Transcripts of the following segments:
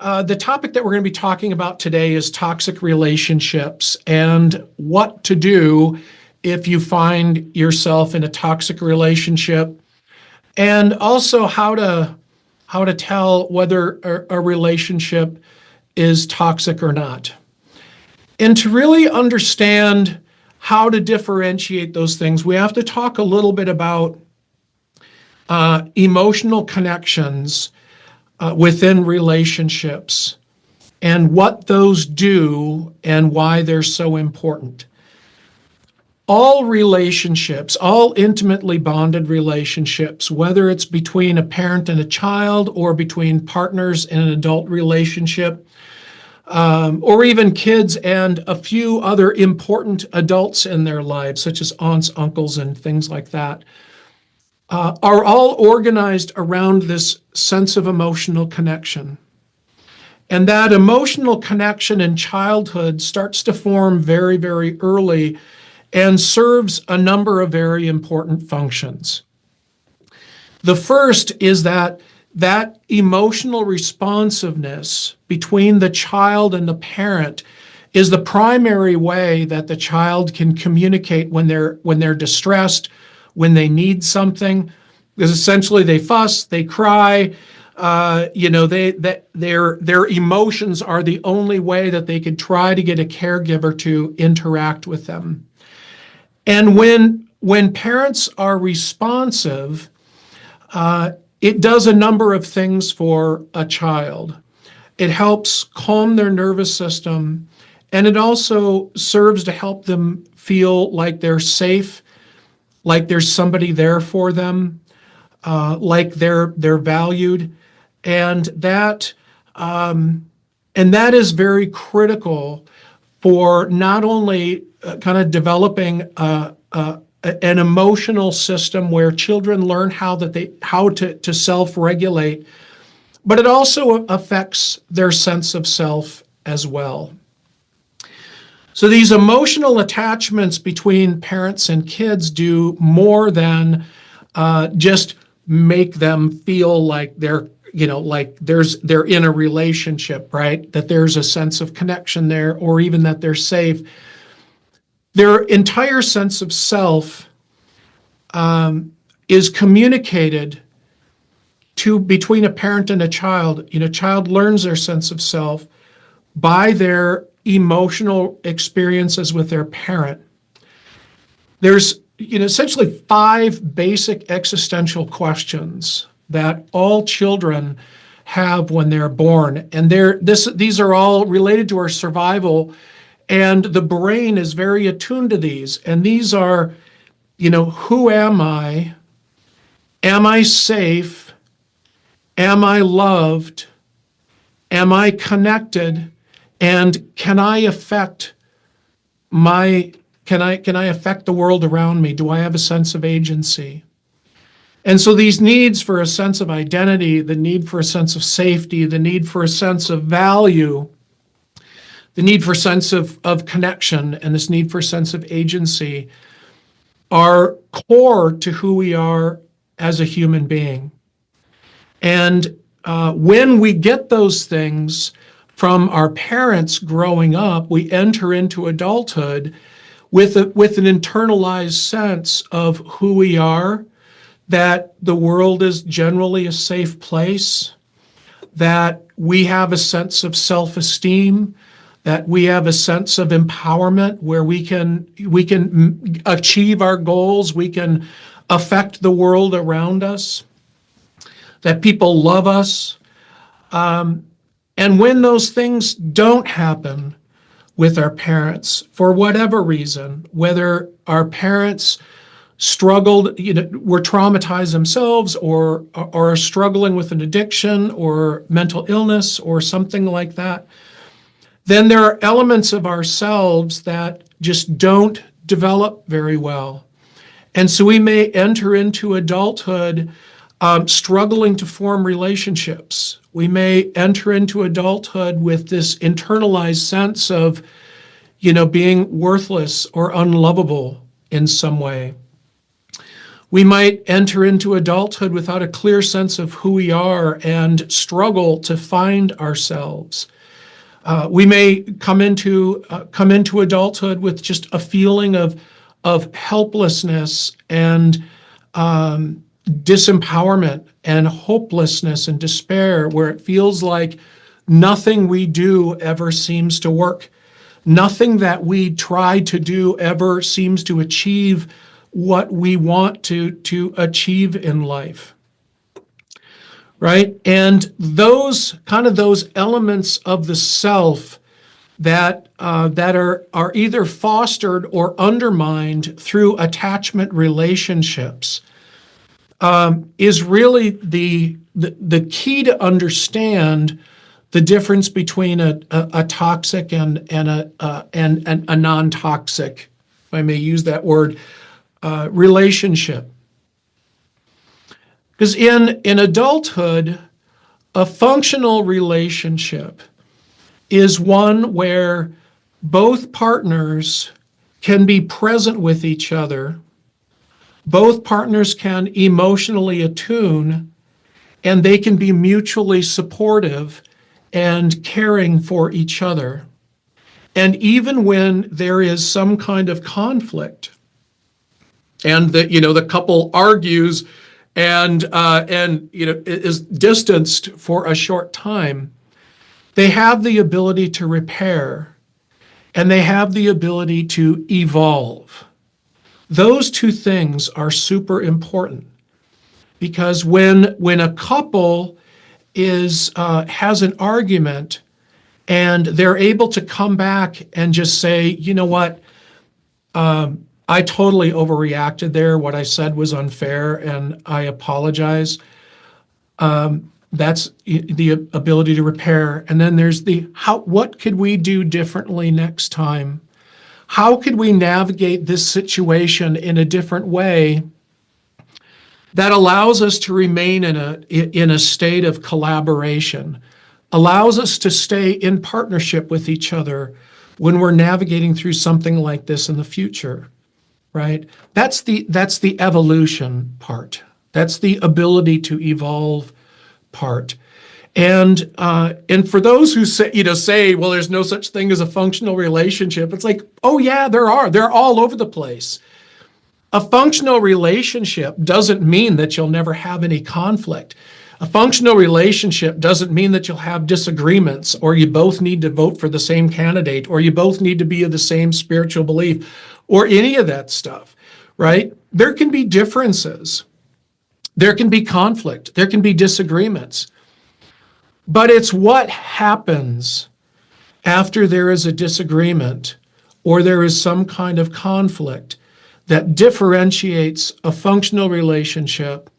The topic that we're going to be talking about today is toxic relationships and what to do if you find yourself in a toxic relationship, and also how to tell whether a relationship is toxic or not. And to really understand how to differentiate those things, we have to talk a little bit about emotional connections within relationships and what those do and why they're so important. All relationships, all intimately bonded relationships, whether it's between a parent and a child or between partners in an adult relationship, or even kids and a few other important adults in their lives, such as aunts, uncles, and things like that, are all organized around this sense of emotional connection. And that emotional connection in childhood starts to form very, very early and serves a number of very important functions. The first is that emotional responsiveness between the child and the parent is the primary way that the child can communicate when they're distressed, when they need something, because essentially they fuss, they cry, their emotions are the only way that they could try to get a caregiver to interact with them. And when parents are responsive, it does a number of things for a child. It helps calm their nervous system, and it also serves to help them feel like they're safe, like there's somebody there for them, like they're valued, and that is very critical for not only kind of developing an emotional system where children learn how to self-regulate, but it also affects their sense of self as well. So these emotional attachments between parents and kids do more than just make them feel like they're in a relationship, right? That there's a sense of connection there, or even that they're safe. Their entire sense of self is communicated between a parent and a child. Child learns their sense of self by their emotional experiences with their parent. There's essentially 5 basic existential questions that all children have when they're born, and these are all related to our survival, and the brain is very attuned to these. And these are, who am I? Am I safe? Am I loved? Am I connected? And can I affect the world around me? Do I have a sense of agency? And so these needs for a sense of identity, the need for a sense of safety, the need for a sense of value, the need for a sense of connection, and this need for a sense of agency are core to who we are as a human being. And when we get those things from our parents growing up, we enter into adulthood with an internalized sense of who we are, that the world is generally a safe place, that we have a sense of self-esteem, that we have a sense of empowerment where we can achieve our goals, we can affect the world around us, that people love us. And when those things don't happen with our parents, for whatever reason, whether our parents struggled, were traumatized themselves, or are struggling with an addiction or mental illness or something like that, then there are elements of ourselves that just don't develop very well. And so we may enter into adulthood struggling to form relationships. We may enter into adulthood with this internalized sense of, being worthless or unlovable in some way. We might enter into adulthood without a clear sense of who we are and struggle to find ourselves. We may come into adulthood with just a feeling of helplessness and disempowerment and hopelessness and despair, where it feels like nothing we do ever seems to work. Nothing that we try to do ever seems to achieve what we want to achieve in life. Right? And those elements of the self that are either fostered or undermined through attachment relationships is really the key to understand the difference between a toxic and a non-toxic, if I may use that word, relationship. Because in adulthood, a functional relationship is one where both partners can be present with each other, both partners can emotionally attune, and they can be mutually supportive and caring for each other. And even when there is some kind of conflict, and the couple argues and is distanced for a short time, they have the ability to repair, and they have the ability to evolve. Those two things are super important, because when a couple has an argument and they're able to come back and just say, you know what, I totally overreacted there. What I said was unfair, and I apologize. That's the ability to repair. And then there's what could we do differently next time? How could we navigate this situation in a different way that allows us to remain in a state of collaboration, allows us to stay in partnership with each other when we're navigating through something like this in the future, right? That's the evolution part. That's the ability to evolve part. And for those who say, well, there's no such thing as a functional relationship, it's like, oh yeah, there are. They're all over the place. A functional relationship doesn't mean that you'll never have any conflict. A functional relationship doesn't mean that you'll have disagreements, or you both need to vote for the same candidate, or you both need to be of the same spiritual belief, or any of that stuff, right? There can be differences. There can be conflict. There can be disagreements. But it's what happens after there is a disagreement or there is some kind of conflict that differentiates a functional relationship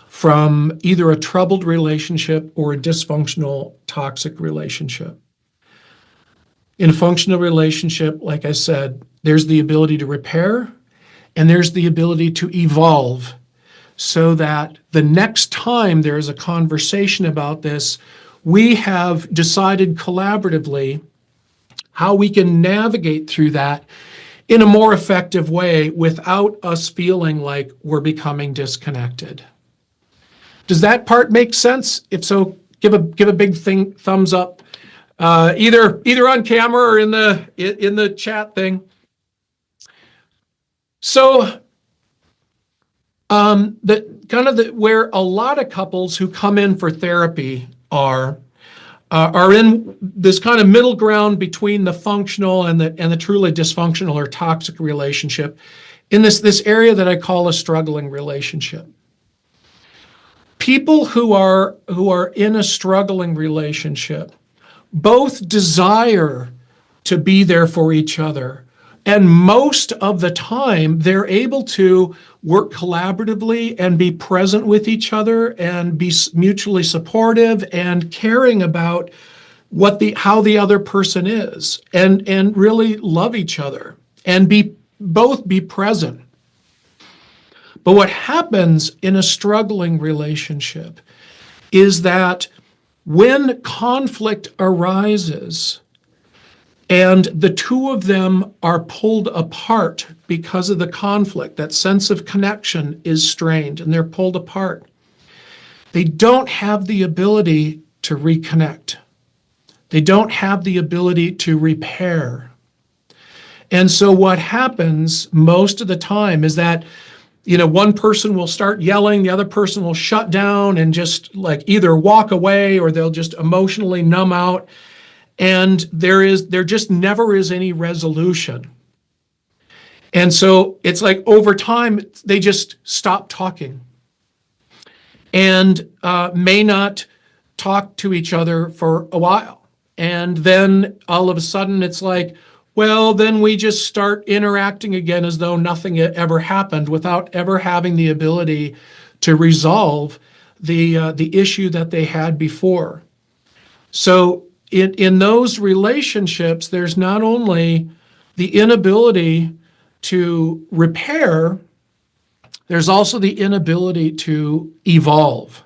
from either a troubled relationship or a dysfunctional, toxic relationship. In a functional relationship, like I said, there's the ability to repair and there's the ability to evolve, so that the next time there is a conversation about this, we have decided collaboratively how we can navigate through that in a more effective way without us feeling like we're becoming disconnected. Does that part make sense? If so, give a big thumbs up, either on camera or in the chat thing. So where a lot of couples who come in for therapy are in this kind of middle ground between the functional and the truly dysfunctional or toxic relationship, in this area that I call a struggling relationship. People who are in a struggling relationship both desire to be there for each other, and most of the time they're able to work collaboratively and be present with each other and be mutually supportive and caring about how the other person is, and really love each other and both be present. But what happens in a struggling relationship is that when conflict arises And the two of them are pulled apart because of the conflict. That sense of connection is strained and they're pulled apart. They don't have the ability to reconnect. They don't have the ability to repair. And so what happens most of the time is that, one person will start yelling, the other person will shut down and just like either walk away or they'll just emotionally numb out. And there just never is any resolution. And so it's like over time, they just stop talking and may not talk to each other for a while. And then all of a sudden it's like, well, then we just start interacting again as though nothing ever happened without ever having the ability to resolve the issue that they had before. So in those relationships, there's not only the inability to repair, there's also the inability to evolve.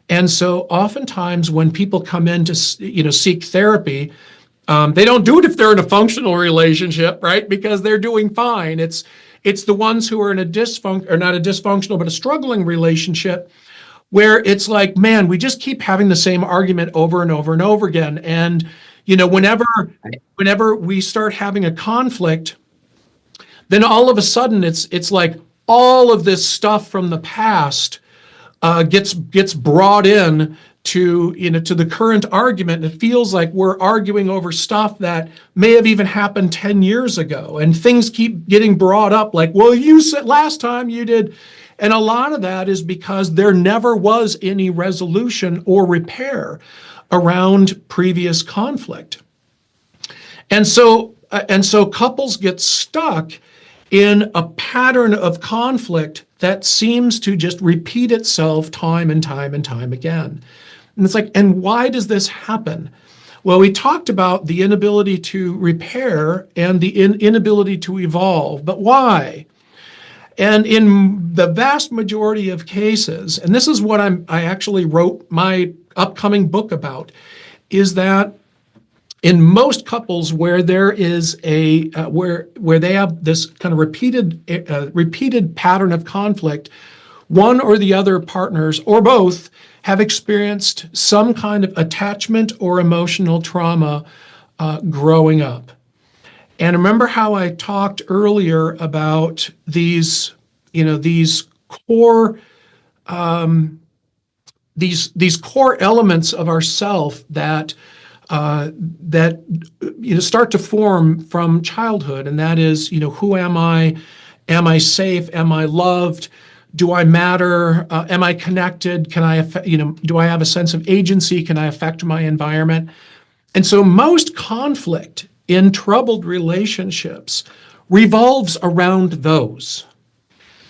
And so oftentimes when people come in to seek therapy, they don't do it if they're in a functional relationship, right? Because they're doing fine. It's the ones who are in a not a dysfunctional, but a struggling relationship where it's like, man, we just keep having the same argument over and over and over again. And, whenever we start having a conflict, then all of a sudden it's like all of this stuff from the past gets brought in to the current argument. And it feels like we're arguing over stuff that may have even happened 10 years ago. And things keep getting brought up like, well, you said last time you did. And a lot of that is because there never was any resolution or repair around previous conflict. And so couples get stuck in a pattern of conflict that seems to just repeat itself time and time and time again. And it's like, and why does this happen? Well, we talked about the inability to repair and the inability to evolve, but why? And in the vast majority of cases, and this is what I actually wrote my upcoming book about, is that in most couples where there is where they have this kind of repeated pattern of conflict, one or the other partners or both have experienced some kind of attachment or emotional trauma growing up. And remember how I talked earlier about these core these core elements of ourself that start to form from childhood, and that is, who am I? Am I safe? Am I loved? Do I matter? Am I connected? Can I, do I have a sense of agency? Can I affect my environment? And so most conflict in troubled relationships revolves around those,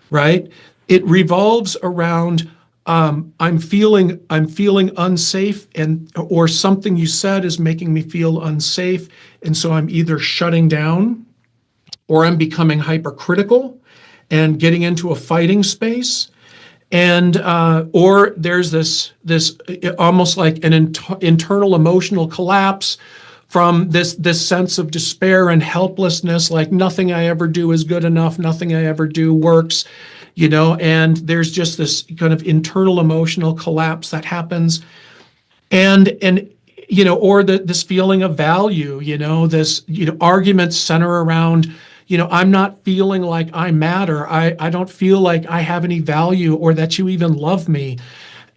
right? It revolves around I'm feeling unsafe, or something you said is making me feel unsafe, and so I'm either shutting down, or I'm becoming hypercritical and getting into a fighting space, and or there's this almost like an internal emotional collapse from this sense of despair and helplessness, like nothing I ever do is good enough, nothing I ever do works, and there's just this kind of internal emotional collapse that happens, and or this feeling of value, this arguments center around, I'm not feeling like I matter. I don't feel like I have any value or that you even love me.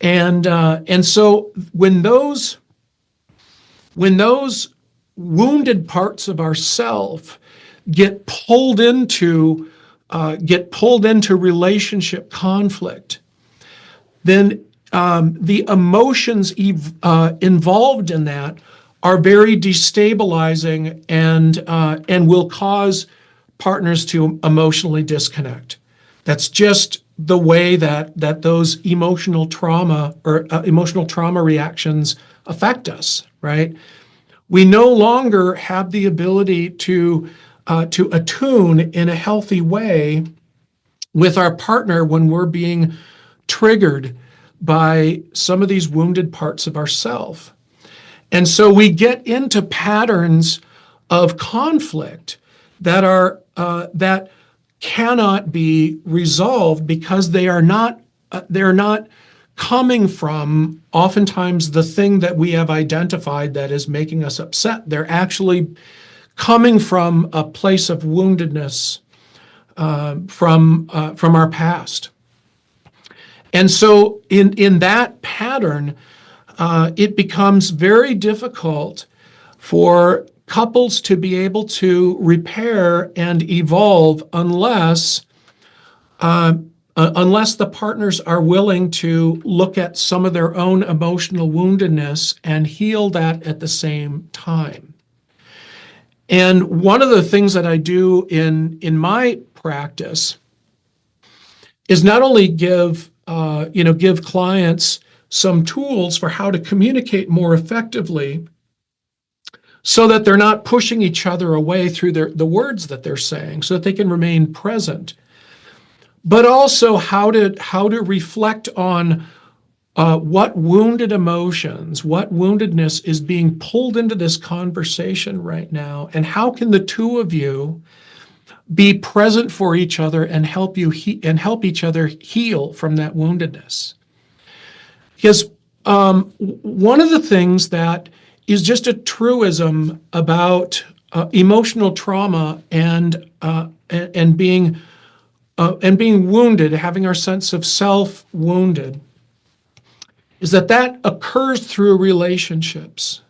And so when those wounded parts of ourself get pulled into relationship conflict, then the emotions involved in that are very destabilizing and will cause partners to emotionally disconnect. That's just the way that those emotional trauma reactions affect us, right? We no longer have the ability to attune in a healthy way with our partner when we're being triggered by some of these wounded parts of ourself. And so we get into patterns of conflict that cannot be resolved because they're not coming from oftentimes the thing that we have identified that is making us upset. They're actually coming from a place of woundedness from our past. And so in that pattern, it becomes very difficult for couples to be able to repair and evolve unless the partners are willing to look at some of their own emotional woundedness and heal that at the same time. And one of the things that I do in my practice is not only give clients some tools for how to communicate more effectively so that they're not pushing each other away through the words that they're saying, so that they can remain present, but also how to reflect on what wounded emotions, what woundedness is being pulled into this conversation right now, and how can the two of you be present for each other and help each other heal from that woundedness. Because one of the things that is just a truism about emotional trauma and being wounded, having our sense of self wounded, is that occurs through relationships,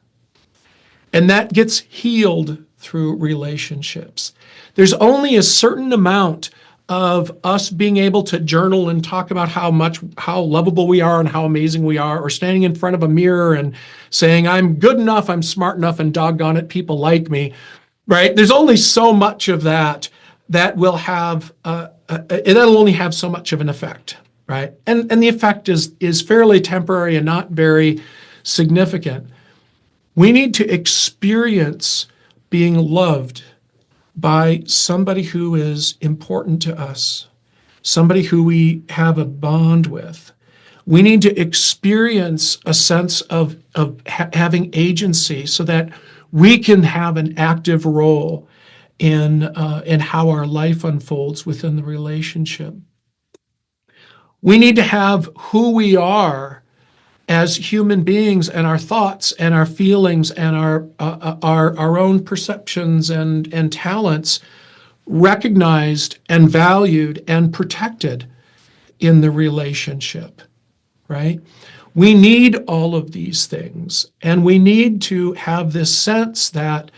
and that gets healed through relationships. There's only a certain amount of us being able to journal and talk about how lovable we are and how amazing we are, or standing in front of a mirror and saying, I'm good enough, I'm smart enough, and doggone it, people like me, right? There's only so much of that will have, that'll only have so much of an effect, right? And the effect is fairly temporary and not very significant. We need to experience being loved by somebody who is important to us, somebody who we have a bond with. We need to experience a sense of having agency so that we can have an active role in how our life unfolds within the relationship. We need to have who we are as human beings, and our thoughts and our feelings and our own perceptions and talents recognized and valued and protected in the relationship, right? We need all of these things, and we need to have this sense that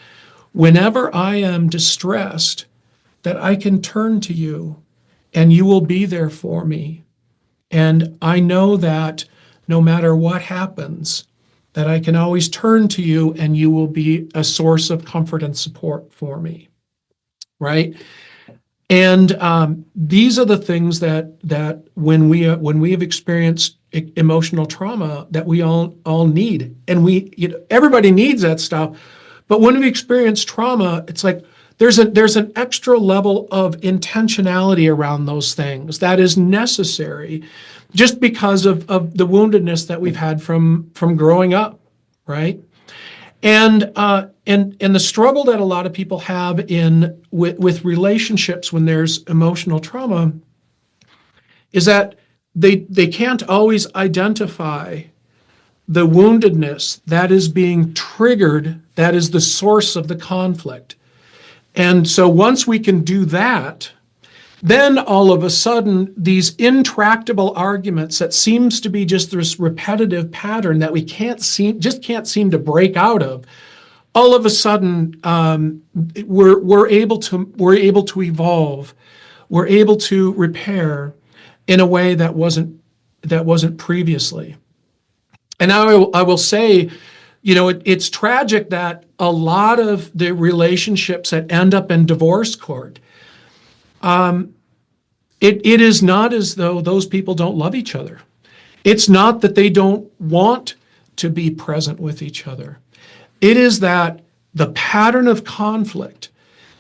whenever I am distressed, that I can turn to you and you will be there for me. And I know that no matter what happens, that I can always turn to you and you will be a source of comfort and support for me, right? And these are the things that when we have experienced emotional trauma, that we all need, and everybody needs that stuff. But when we experience trauma, it's like there's an extra level of intentionality around those things that is necessary, just because of the woundedness that we've had from growing up, right? And the struggle that a lot of people have with relationships when there's emotional trauma is that they can't always identify the woundedness that is being triggered, that is the source of the conflict. And so once we can do that, then all of a sudden, these intractable arguments that seems to be just this repetitive pattern that we can't seem to break out of, all of a sudden we're able to evolve, we're able to repair in a way that wasn't previously. And I will say, it's tragic that a lot of the relationships that end up in divorce court, it is not as though those people don't love each other. It's not that they don't want to be present with each other. It is that the pattern of conflict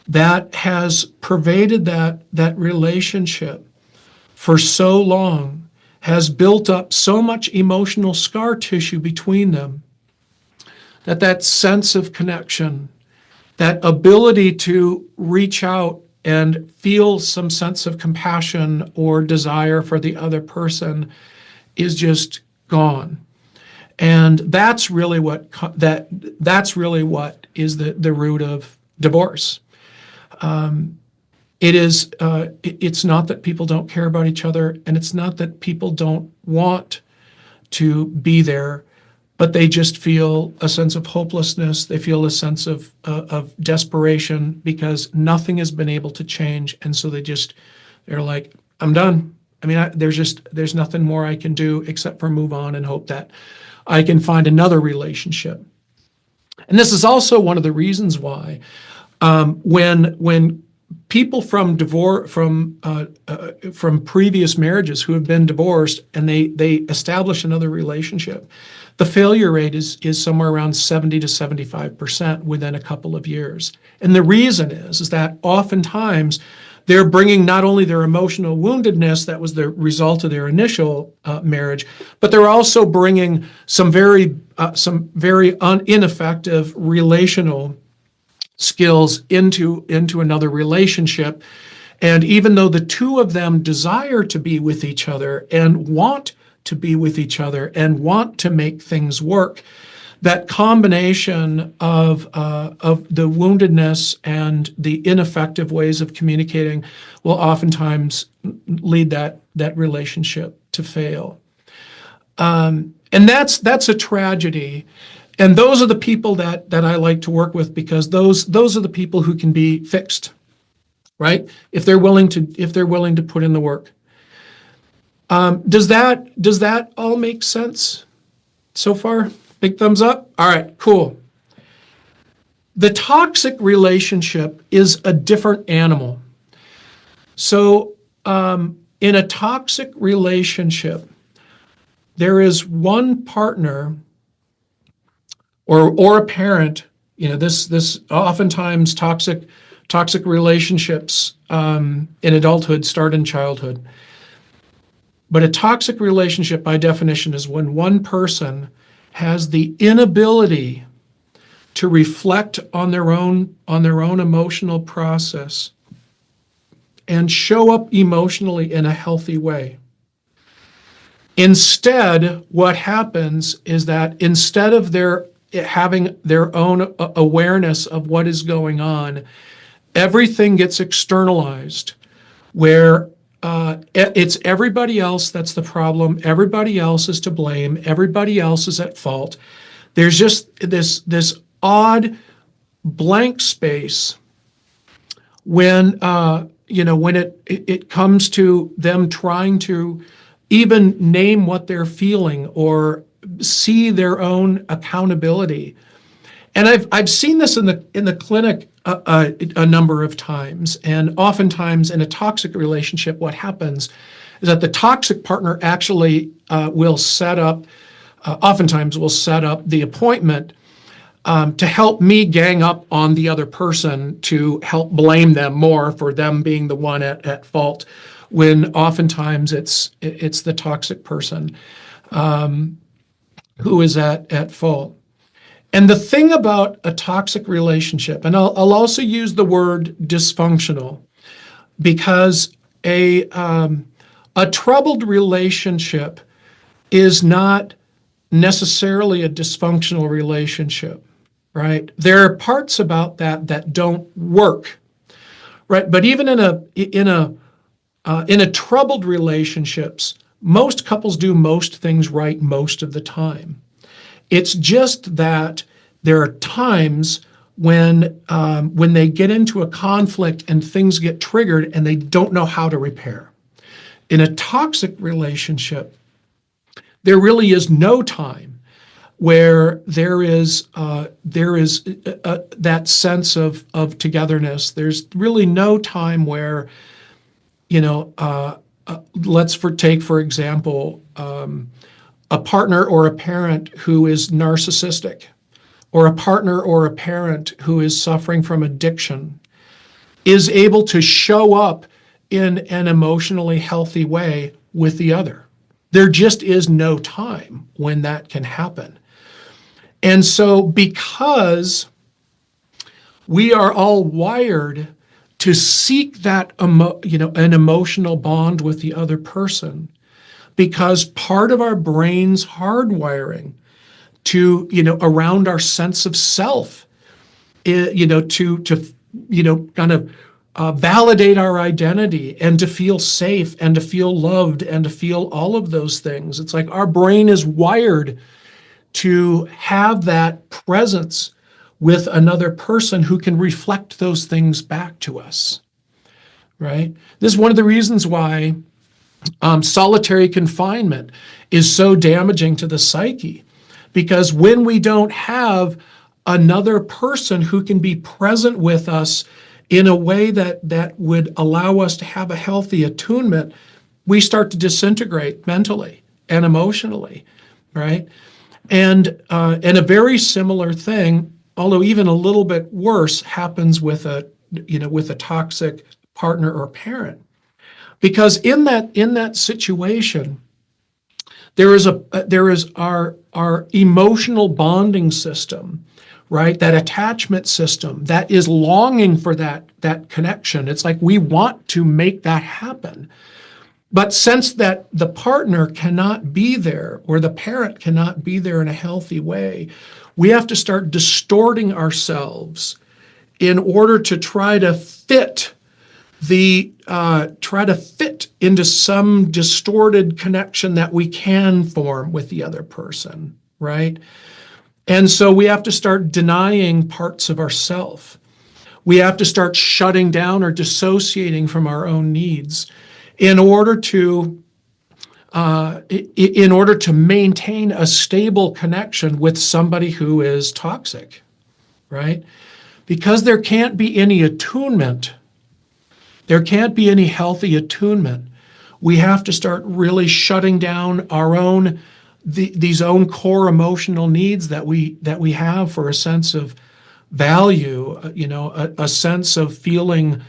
that has pervaded that relationship for so long has built up so much emotional scar tissue between them that sense of connection, that ability to reach out and feel some sense of compassion or desire for the other person is just gone. And that's really what is the root of divorce. It's not that people don't care about each other, and it's not that people don't want to be there, but they just feel a sense of hopelessness. They feel a sense of desperation because nothing has been able to change, and so they're like, I'm done. I mean, there's nothing more I can do except for move on and hope that I can find another relationship. And this is also one of the reasons why when people from previous marriages who have been divorced and they establish another relationship, the failure rate is somewhere around 70 to 75% within a couple of years. And the reason is that oftentimes they're bringing not only their emotional woundedness that was the result of their initial marriage, but they're also bringing some very ineffective relational skills into another relationship. And even though the two of them desire to be with each other and want to be with each other and want to make things work, that combination of the woundedness and the ineffective ways of communicating will oftentimes lead that relationship to fail. And that's a tragedy. And those are the people that I like to work with, because those are the people who can be fixed, right? If they're willing to put in the work. Does that all make sense so far? Big thumbs up. All right, cool. The toxic relationship is a different animal. So in a toxic relationship, there is one partner or a parent. This oftentimes toxic relationships in adulthood start in childhood. But a toxic relationship, by definition, is when one person has the inability to reflect on their own emotional process and show up emotionally in a healthy way. Instead, what happens is that instead of having their own awareness of what is going on, everything gets externalized, where it's everybody else that's the problem. Everybody else is to blame. Everybody else is at fault. There's just this odd blank space when it comes to them trying to even name what they're feeling or see their own accountability. And I've seen this in the clinic a number of times. And oftentimes in a toxic relationship, what happens is that the toxic partner actually oftentimes will set up the appointment to help me gang up on the other person, to help blame them more for them being the one at fault, when oftentimes it's the toxic person who is at fault. And the thing about a toxic relationship, and I'll also use the word dysfunctional, because a troubled relationship is not necessarily a dysfunctional relationship, right? There are parts about that don't work, right? But even in a troubled relationships, most couples do most things right most of the time. It's just that there are times when they get into a conflict and things get triggered and they don't know how to repair. In a toxic relationship, there really is no time where there is that sense of togetherness. There's really no time where, take for example, a partner or a parent who is narcissistic, or a partner or a parent who is suffering from addiction, is able to show up in an emotionally healthy way with the other. There just is no time when that can happen. And so because We are all wired to seek that an emotional bond with the other person, because part of our brain's hardwiring to around our sense of self, kind of validate our identity and to feel safe and to feel loved and to feel all of those things. It's like our brain is wired to have that presence with another person who can reflect those things back to us, right? This is one of the reasons why solitary confinement is so damaging to the psyche, because when we don't have another person who can be present with us in a way that would allow us to have a healthy attunement, we start to disintegrate mentally and emotionally, right? And a very similar thing, although even a little bit worse, happens with a toxic partner or parent, because in that situation, there is our emotional bonding system, right? That attachment system that is longing for that connection. It's like we want to make that happen. But since that the partner cannot be there, or the parent cannot be there in a healthy way, we have to start distorting ourselves in order to try to fit into some distorted connection that we can form with the other person, right? And so we have to start denying parts of ourself. We have to start shutting down or dissociating from our own needs in order to maintain a stable connection with somebody who is toxic, right? Because there can't be any attunement. There can't be any healthy attunement. We have to start really shutting down our own these own core emotional needs that we have for a sense of value, a sense of feeling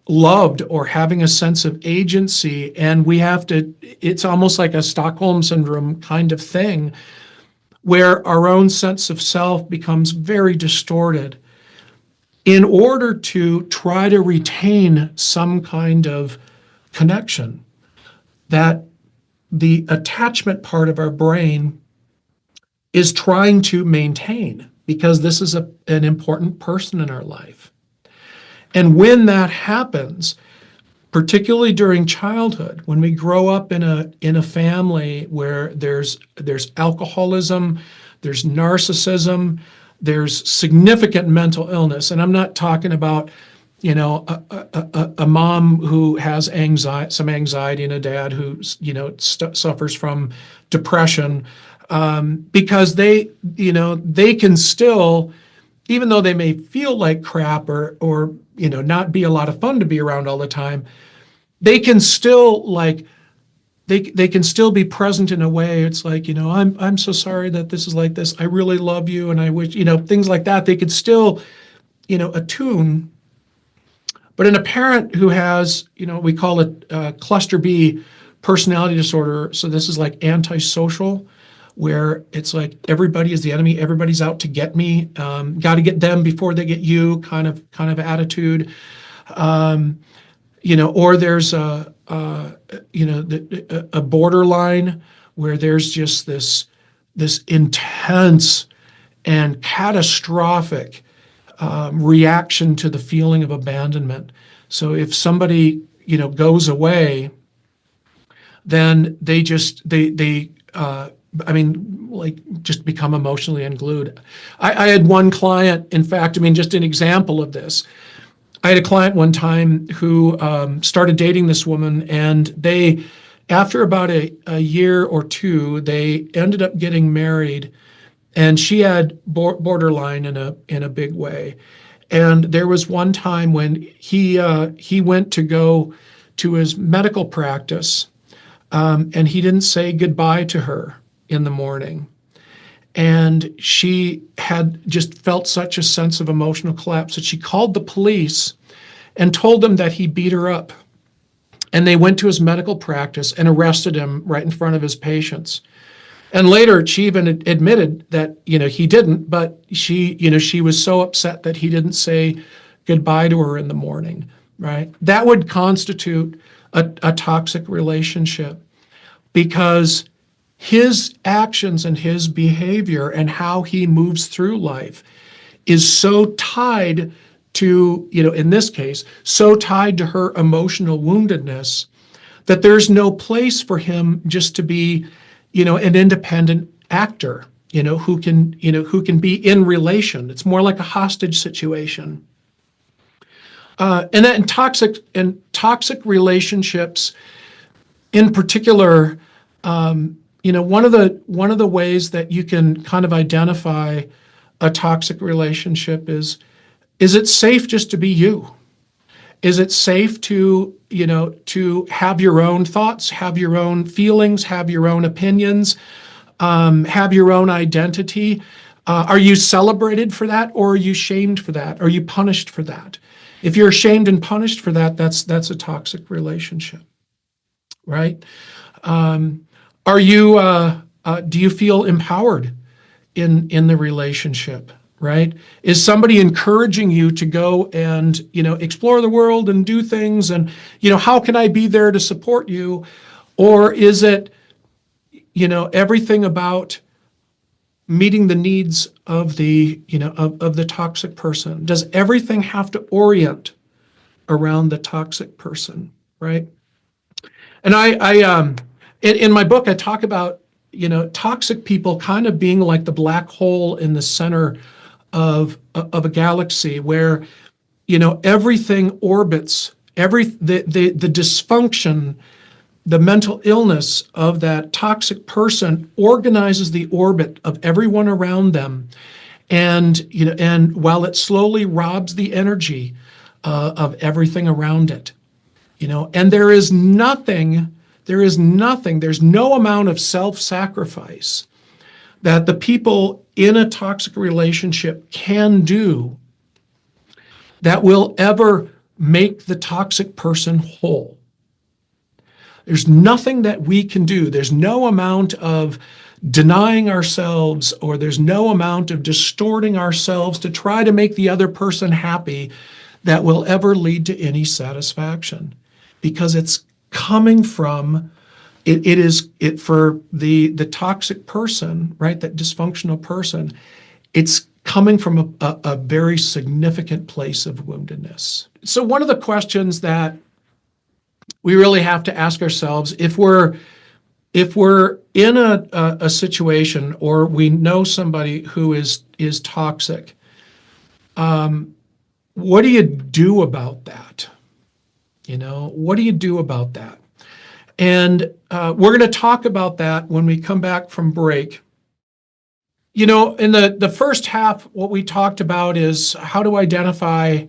loved or having a sense of agency. And we have to, it's almost like a Stockholm syndrome kind of thing, where our own sense of self becomes very distorted in order to try to retain some kind of connection that the attachment part of our brain is trying to maintain, because this is an important person in our life. And when that happens, particularly during childhood, when we grow up in a family where there's alcoholism, there's narcissism, there's significant mental illness, and I'm not talking about a mom who has some anxiety, and a dad who suffers from depression, because they can still, even though they may feel like crap or not be a lot of fun to be around all the time, they can still they can still be present in a way. It's like, I'm so sorry that this is like this. I really love you, and I wish, things like that. They could still, attune. But in a parent who has, we call it cluster B personality disorder. So this is like antisocial, where it's like everybody is the enemy, everybody's out to get me, got to get them before they get you, kind of attitude. Or there's a borderline where there's just this intense and catastrophic reaction to the feeling of abandonment. So if somebody goes away, then they just become emotionally unglued. I had one client, in fact, just an example of this. I had a client one time who started dating this woman, and they, after about a year or two, they ended up getting married, and she had borderline in a big way. And there was one time when he went to go to his medical practice, and he didn't say goodbye to her in the morning. And she had just felt such a sense of emotional collapse that she called the police and told them that he beat her up. And they went to his medical practice and arrested him right in front of his patients. And later, she even admitted that, he didn't, but she was so upset that he didn't say goodbye to her in the morning, right? That would constitute a toxic relationship, because his actions and his behavior and how he moves through life is so tied to, in this case, so tied to her emotional woundedness, that there's no place for him just to be, an independent actor, who can be in relation. It's more like a hostage situation. And that in toxic relationships, in particular, one of the ways that you can kind of identify a toxic relationship is it safe just to be you? Is it safe to have your own thoughts, have your own feelings, have your own opinions, have your own identity? Are you celebrated for that, or are you shamed for that? Are you punished for that? If you're shamed and punished for that, that's a toxic relationship, right? Do you feel empowered in the relationship, right? Is somebody encouraging you to go and, explore the world and do things, and, how can I be there to support you? Or is it, everything about meeting the needs of the, of the toxic person? Does everything have to orient around the toxic person, right? And in my book, I talk about, toxic people kind of being like the black hole in the center of a galaxy, where, everything orbits, the dysfunction, the mental illness of that toxic person organizes the orbit of everyone around them. And, and while it slowly robs the energy of everything around it, and there's no amount of self-sacrifice that the people in a toxic relationship can do that will ever make the toxic person whole. There's nothing that we can do. There's no amount of denying ourselves, or there's no amount of distorting ourselves to try to make the other person happy that will ever lead to any satisfaction, because it's coming from it for the toxic person, right? That dysfunctional person. It's coming from a very significant place of woundedness. So one of the questions that we really have to ask ourselves, if we're in a situation, or we know somebody who is toxic, what do you do about that? What do you do about that? And we're going to talk about that when we come back from break. In the first half, what we talked about is how to identify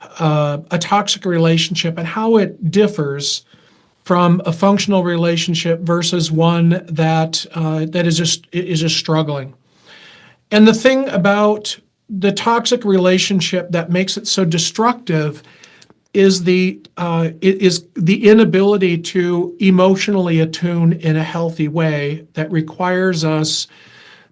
a toxic relationship and how it differs from a functional relationship versus one that is just struggling. And the thing about the toxic relationship that makes it so destructive is the inability to emotionally attune in a healthy way that requires us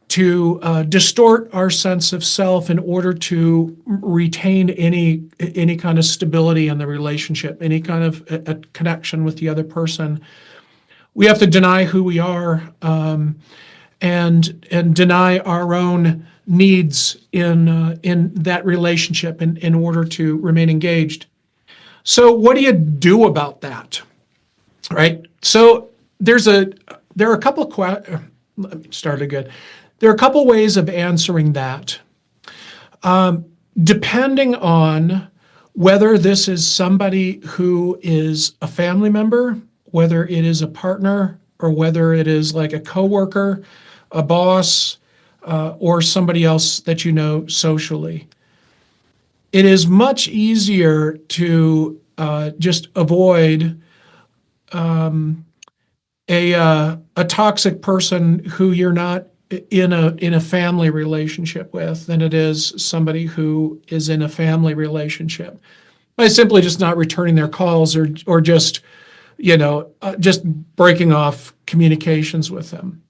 to distort our sense of self in order to retain any kind of stability in the relationship, any kind of a connection with the other person. We have to deny who we are, and deny our own needs in that relationship in order to remain engaged. So what do you do about that, right? So there are a couple let me start again. There are a couple ways of answering that, depending on whether this is somebody who is a family member, whether it is a partner, or whether it is like a coworker, a boss, or somebody else that you know socially. It is much easier to just avoid a toxic person who you're not in a family relationship with than it is somebody who is in a family relationship, by simply just not returning their calls, or just just breaking off communications with them.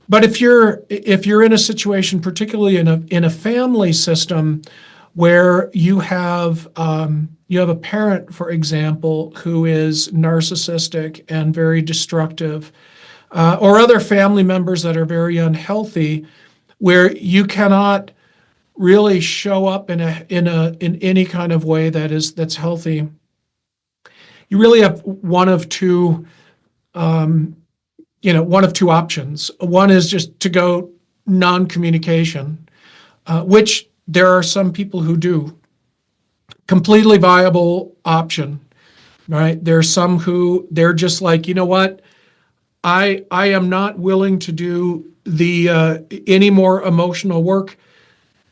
But if you're in a situation, particularly in a family system, where you have a parent, for example, who is narcissistic and very destructive, or other family members that are very unhealthy, where you cannot really show up in any kind of way that's healthy. You really have one of two options. One is just to go non-communication, which there are some people who do. Completely viable option, right? There's some who they're just like, you know what? I am not willing to do any more emotional work.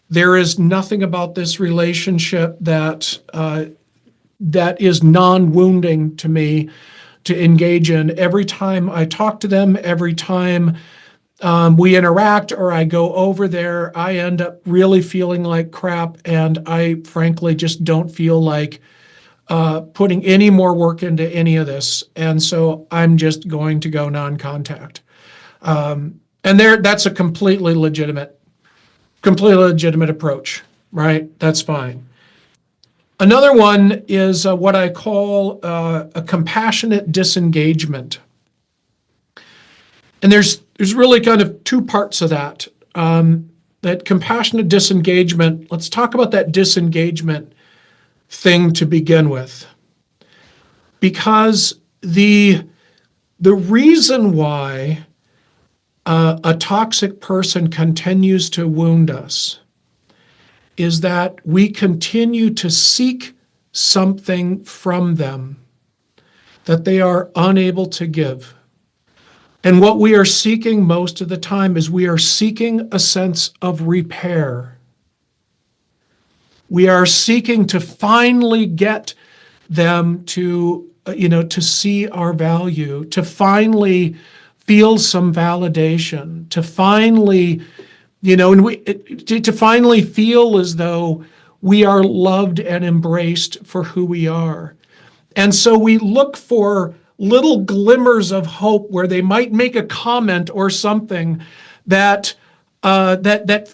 There is nothing about this relationship that is non-wounding to me to engage in. Every time I talk to them, every time we interact or I go over there, I end up really feeling like crap, and I frankly just don't feel like putting any more work into any of this, and so I'm just going to go non-contact. And that's a completely legitimate approach, right? That's fine. Another one is what I call a compassionate disengagement. And there's really kind of two parts of that. That compassionate disengagement, let's talk about that disengagement thing to begin with. Because the reason why a toxic person continues to wound us is that we continue to seek something from them that they are unable to give. And what we are seeking most of the time is we are seeking a sense of repair. We are seeking to finally get them to see our value, to finally feel some validation, to finally, to finally feel as though we are loved and embraced for who we are. And so we look for little glimmers of hope where they might make a comment or something that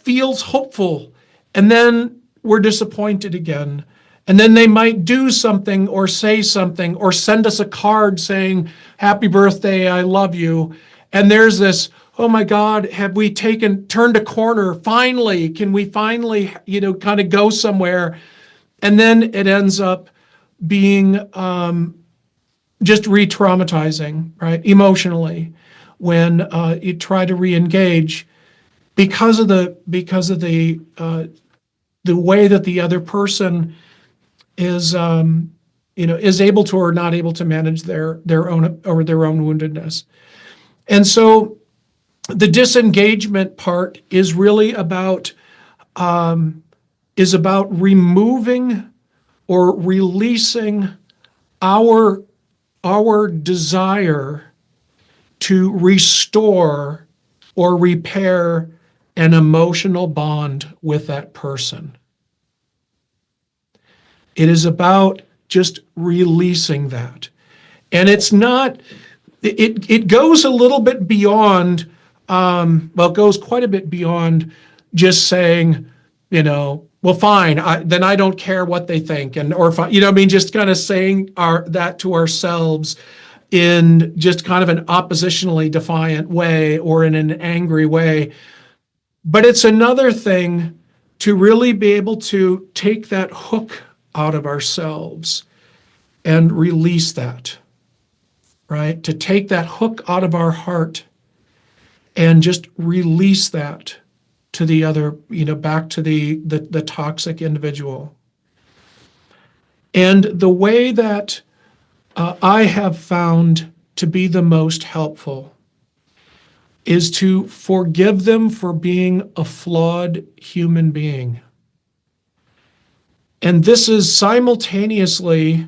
feels hopeful, and then we're disappointed again. And then they might do something or say something or send us a card saying, "Happy birthday, I love you." And there's this, oh my God, have we turned a corner? Finally, can we finally, kind of go somewhere? And then it ends up being just re-traumatizing, right? Emotionally, when you try to re-engage because of the way that the other person is able to or not able to manage their own woundedness. And so the disengagement part is really about removing or releasing our desire to restore or repair an emotional bond with that person. It is about just releasing that. And it's not, it goes a little bit beyond, it goes quite a bit beyond just saying, well, fine, then I don't care what they think. Just kind of saying that to ourselves in just kind of an oppositionally defiant way or in an angry way. But it's another thing to really be able to take that hook out of ourselves and release that, right? To take that hook out of our heart and just release that to the other, back to the toxic individual. And the way that I have found to be the most helpful is to forgive them for being a flawed human being. And this is simultaneously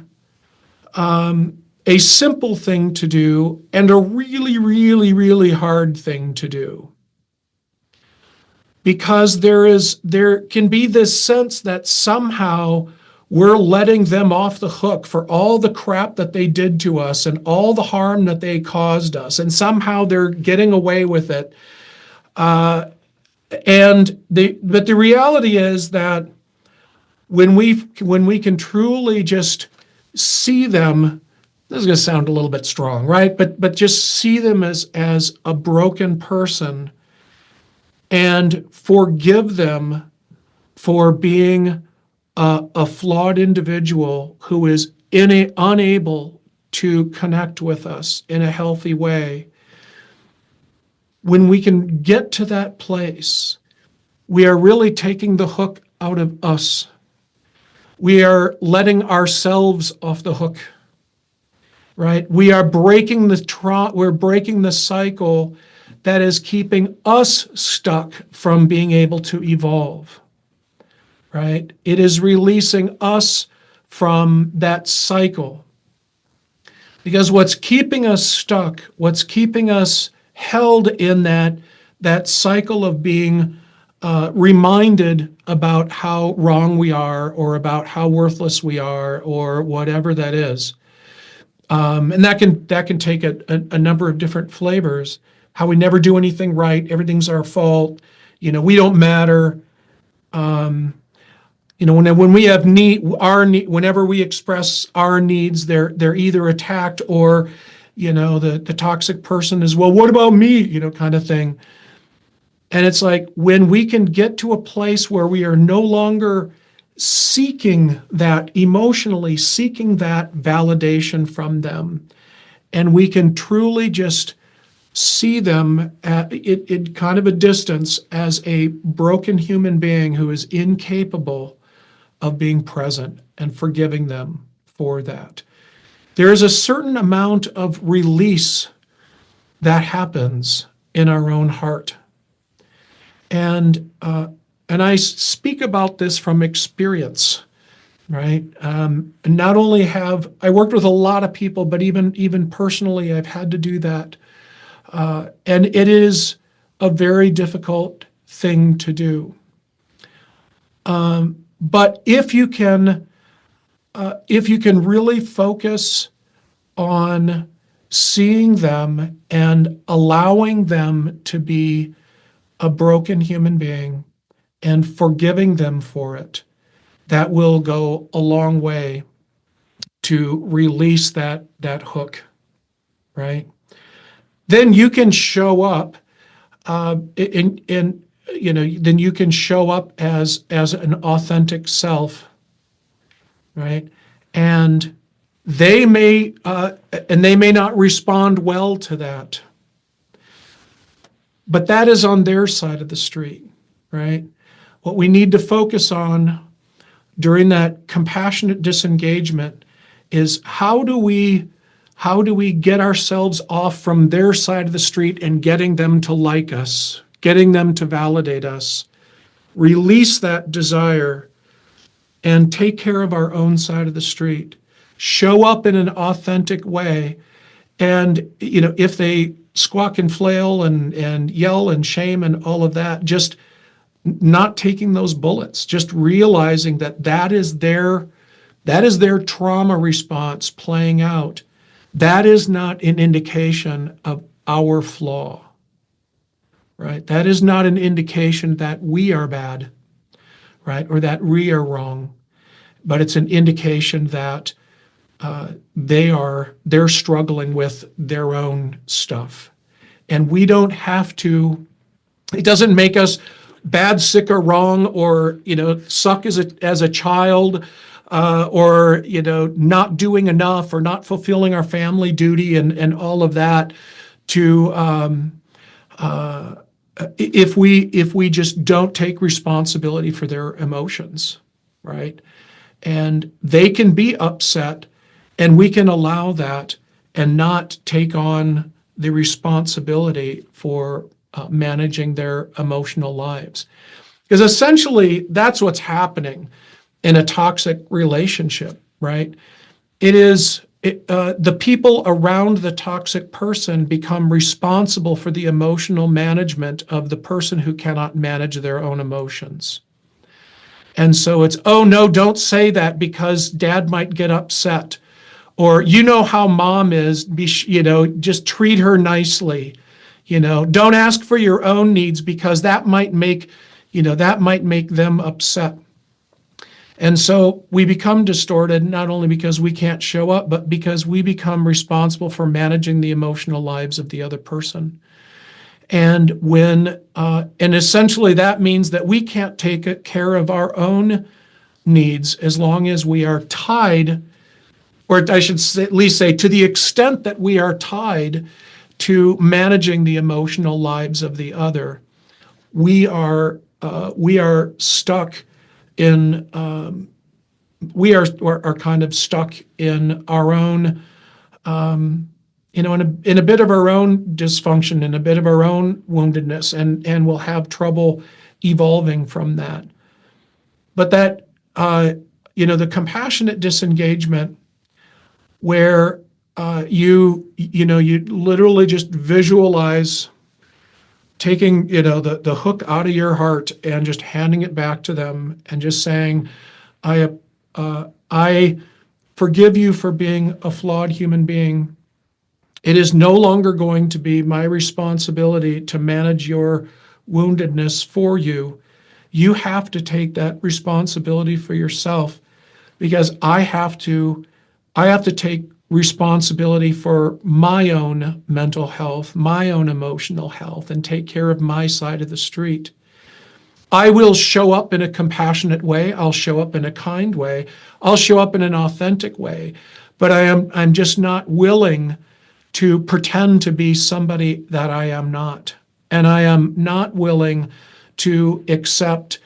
a simple thing to do and a really, really, really hard thing to do. Because there can be this sense that somehow we're letting them off the hook for all the crap that they did to us and all the harm that they caused us, and somehow they're getting away with it. But the reality is that when we can truly just see them, this is going to sound a little bit strong, right? But just see them as a broken person and forgive them for being a flawed individual who is unable to connect with us in a healthy way. When we can get to that place, we are really taking the hook out of us. We are letting ourselves off the hook, right? We are breaking we're breaking the cycle that is keeping us stuck from being able to evolve, right? It is releasing us from that cycle. Because what's keeping us stuck, what's keeping us held in that cycle of being reminded about how wrong we are, or about how worthless we are, or whatever that is. And that can take a number of different flavors. How we never do anything right, everything's our fault, we don't matter. When we have whenever we express our needs, they're either attacked, or the toxic person is, well, what about me, kind of thing. And it's like, when we can get to a place where we are no longer emotionally seeking that validation from them, and we can truly just see them at kind of a distance as a broken human being who is incapable of being present, and forgiving them for that. There is a certain amount of release that happens in our own heart. And I speak about this from experience, right? Not only have I worked with a lot of people, but even personally, I've had to do that. And it is a very difficult thing to do. But if you can really focus on seeing them and allowing them to be a broken human being and forgiving them for it, that will go a long way to release that hook, right? Then you can show up then you can show up as an authentic self, right? And they may not respond well to that, but that is on their side of the street, right? What we need to focus on during that compassionate disengagement is how do we get ourselves off from their side of the street and getting them to like us, getting them to validate us, release that desire, and take care of our own side of the street. Show up in an authentic way. And, if they squawk and flail and yell and shame and all of that, just not taking those bullets, just realizing that is their trauma response playing out. That is not an indication of our flaw. Right? That is not an indication that we are bad, right? Or that we are wrong, but it's an indication that they're struggling with their own stuff. And we don't have to, it doesn't make us bad, sick, or wrong, or, suck as a child, or, not doing enough, or not fulfilling our family duty and all of that to, if we just don't take responsibility for their emotions, right? And they can be upset, and we can allow that and not take on the responsibility for managing their emotional lives. Because essentially, that's what's happening in a toxic relationship, right? It is the people around the toxic person become responsible for the emotional management of the person who cannot manage their own emotions. And so it's, oh no, don't say that because dad might get upset. Or how mom is, just treat her nicely. Don't ask for your own needs because that might make them upset. And so we become distorted, not only because we can't show up, but because we become responsible for managing the emotional lives of the other person. And essentially that means that we can't take care of our own needs as long as we are tied, or I should at least say, to the extent that we are tied to managing the emotional lives of the other, we are stuck in we are kind of stuck in our own in a bit of our own dysfunction, in a bit of our own woundedness, and we'll have trouble evolving from that. But that the compassionate disengagement, where you literally just visualize taking the hook out of your heart and just handing it back to them and just saying, I forgive you for being a flawed human being. It is no longer going to be my responsibility to manage your woundedness for you. You have to take that responsibility for yourself, because I have to take responsibility for my own mental health, my own emotional health, and take care of my side of the street. I will show up in a compassionate way. I'll show up in a kind way. I'll show up in an authentic way. But I'm just not willing to pretend to be somebody that I am not. And I am not willing to accept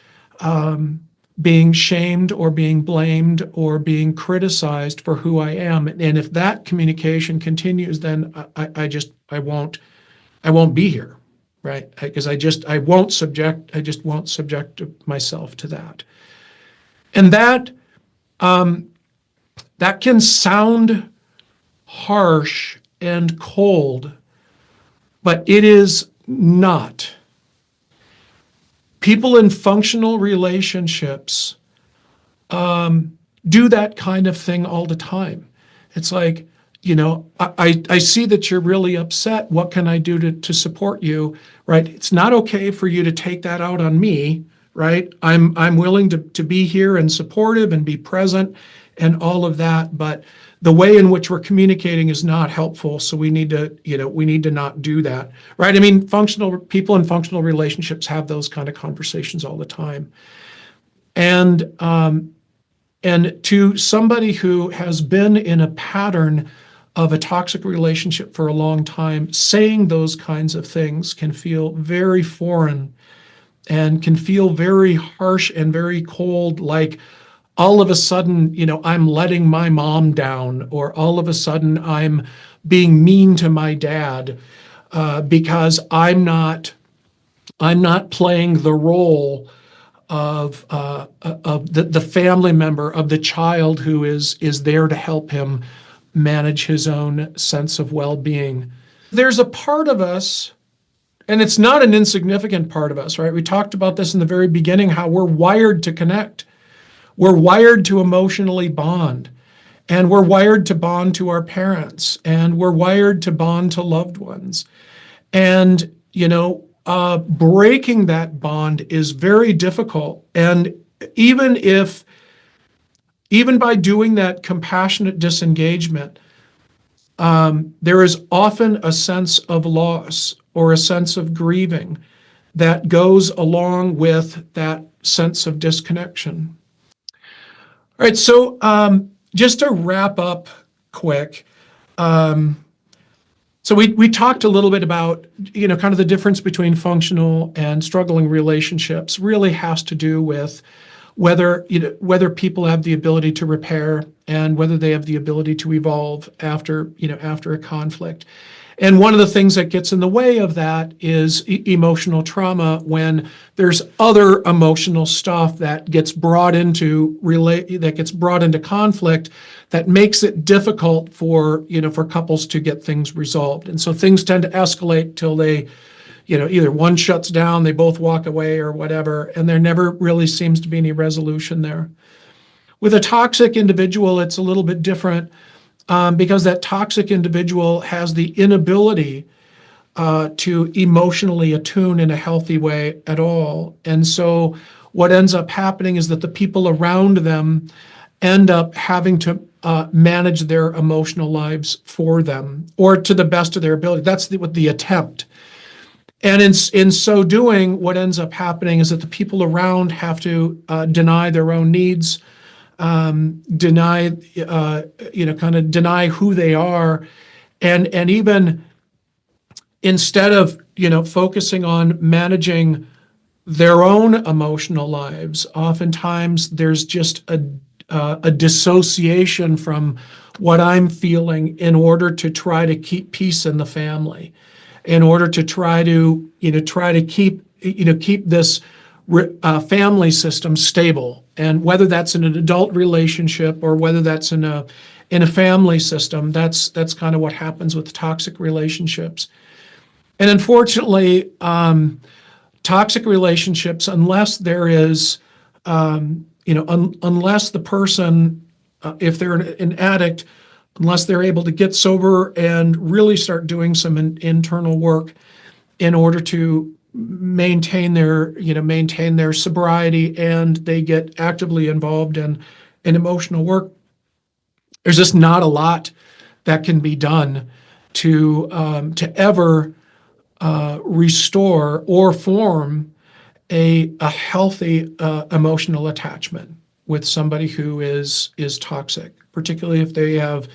being shamed or being blamed or being criticized for who I am. And if that communication continues, then I won't be here, right? Because I just won't subject myself to that. And that can sound harsh and cold, but it is not. People in functional relationships do that kind of thing all the time. It's like, I see that you're really upset. What can I do to support you, right? It's not okay for you to take that out on me, right? I'm willing to be here and supportive and be present and all of that, but the way in which we're communicating is not helpful. So we need to not do that, right? I mean, people in functional relationships have those kind of conversations all the time. And to somebody who has been in a pattern of a toxic relationship for a long time, saying those kinds of things can feel very foreign and can feel very harsh and very cold, like all of a sudden, I'm letting my mom down, or all of a sudden I'm being mean to my dad because I'm not playing the role of the family member, of the child who is there to help him manage his own sense of well-being. There's a part of us, and it's not an insignificant part of us, right? We talked about this in the very beginning, how we're wired to connect. We're wired to emotionally bond, and we're wired to bond to our parents, and we're wired to bond to loved ones. And, breaking that bond is very difficult. And even by doing that compassionate disengagement, there is often a sense of loss or a sense of grieving that goes along with that sense of disconnection. All right, so just to wrap up quick, so we talked a little bit about, kind of the difference between functional and struggling relationships really has to do with whether people have the ability to repair and whether they have the ability to evolve after a conflict. And one of the things that gets in the way of that is emotional trauma, when there's other emotional stuff that gets brought into conflict that makes it difficult for couples to get things resolved. And so things tend to escalate till they, either one shuts down, they both walk away or whatever, and there never really seems to be any resolution there. With a toxic individual, it's a little bit different. Because that toxic individual has the inability to emotionally attune in a healthy way at all. And so what ends up happening is that the people around them end up having to manage their emotional lives for them, or to the best of their ability. That's the attempt. And in so doing, what ends up happening is that the people around have to deny their own needs, deny, kind of deny who they are, and even instead of focusing on managing their own emotional lives, oftentimes there's just a dissociation from what I'm feeling in order to try to keep peace in the family, in order to try to keep this family system stable. And whether that's in an adult relationship or whether that's in a family system, that's kind of what happens with toxic relationships. And unfortunately, toxic relationships, unless there is, unless the person, if they're an addict, unless they're able to get sober and really start doing some internal work in order to maintain their sobriety, and they get actively involved in emotional work, there's just not a lot that can be done to ever restore or form a healthy emotional attachment with somebody who is toxic, particularly if they have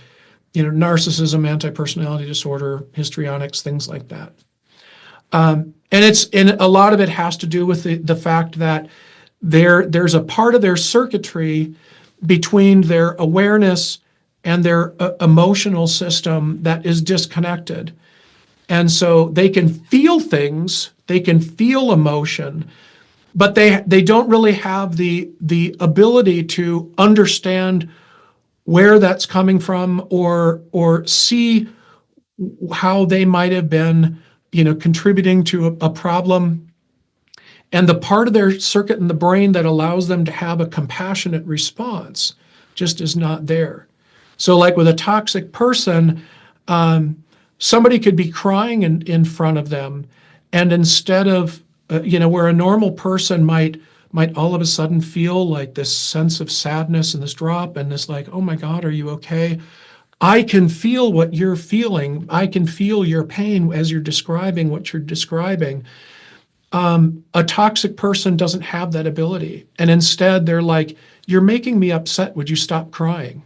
narcissism, anti-personality disorder, histrionics, things like that. And a lot of it has to do with the fact that there's a part of their circuitry between their awareness and their emotional system that is disconnected. And so they can feel things, they can feel emotion, but they don't really have the ability to understand where that's coming from, or see how they might have been contributing to a problem. And the part of their circuit in the brain that allows them to have a compassionate response just is not there. So like with a toxic person, somebody could be crying in front of them, and instead of where a normal person might all of a sudden feel like this sense of sadness and this drop and this like, oh my God, are you okay? I can feel what you're feeling. I can feel your pain as you're describing what you're describing. A toxic person doesn't have that ability. And instead they're like, you're making me upset. Would you stop crying?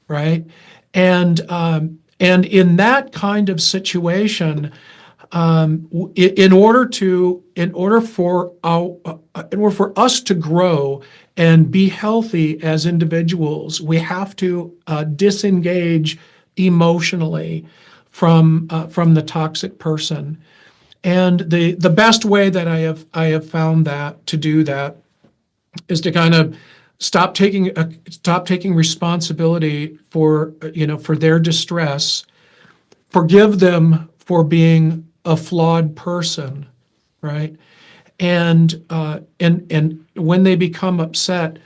Right? And in that kind of situation, in order for us to grow and be healthy as individuals, we have to disengage emotionally from the toxic person. And the best way that I have found that to do that is to kind of stop taking responsibility for their distress, forgive them for being a flawed person, right? And when they become upset,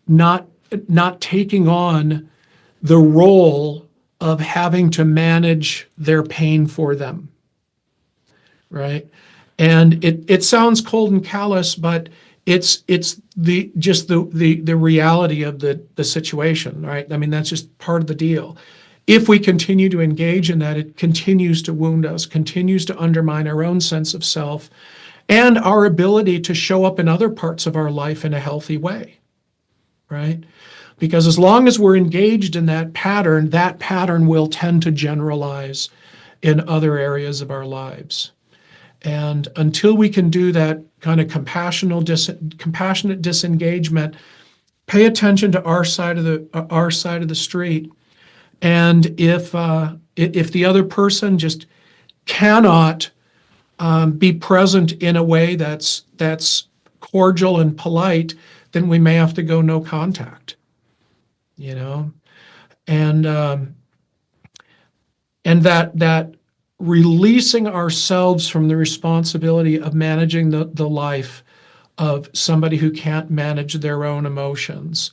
not taking on the role of having to manage their pain for them, right? And it sounds cold and callous, but it's the reality of the situation, right? I mean, that's just part of the deal. If we continue to engage in that, it continues to wound us, continues to undermine our own sense of self and our ability to show up in other parts of our life in a healthy way, right? Because as long as we're engaged in that pattern will tend to generalize in other areas of our lives. And until we can do that kind of compassionate disengagement, pay attention to our side of the street. And if the other person just cannot be present in a way that's cordial and polite, then we may have to go no contact. And that releasing ourselves from the responsibility of managing the life of somebody who can't manage their own emotions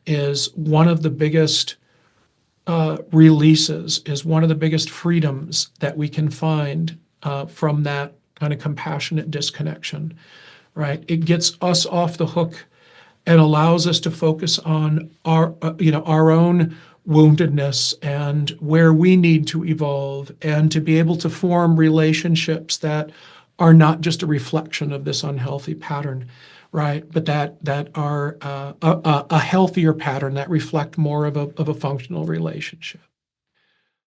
is one of the biggest releases, is one of the biggest freedoms that we can find from that kind of compassionate disconnection, right? It gets us off the hook and allows us to focus on our own woundedness and where we need to evolve, and to be able to form relationships that are not just a reflection of this unhealthy pattern, right? But that are a healthier pattern that reflect more of a functional relationship.